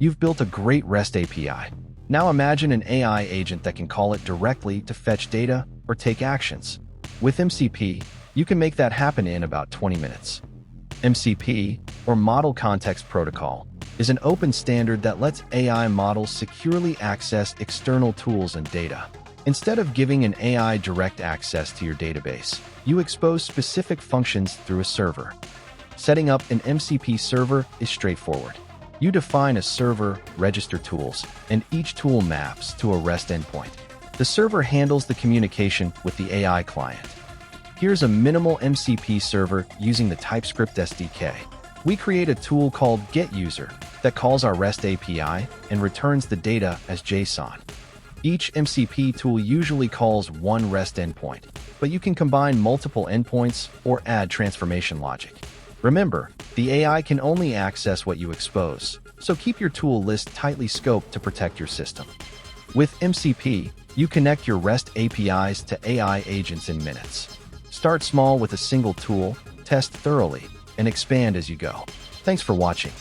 You've built a great REST API. Now imagine an AI agent that can call it directly to fetch data or take actions. With MCP, you can make that happen in about 20 minutes. MCP, or Model Context Protocol, is an open standard that lets AI models securely access external tools and data. Instead of giving an AI direct access to your database, you expose specific functions through a server. Setting up an MCP server is straightforward. You define a server, register tools, and each tool maps to a REST endpoint. The server handles the communication with the AI client. Here's a minimal MCP server using the TypeScript SDK. We create a tool called getUser that calls our REST API and returns the data as JSON. Each MCP tool usually calls one REST endpoint, but you can combine multiple endpoints or add transformation logic. Remember, the AI can only access what you expose, so keep your tool list tightly scoped to protect your system. With MCP, you connect your REST APIs to AI agents in minutes. Start small with a single tool, test thoroughly, and expand as you go. Thanks for watching.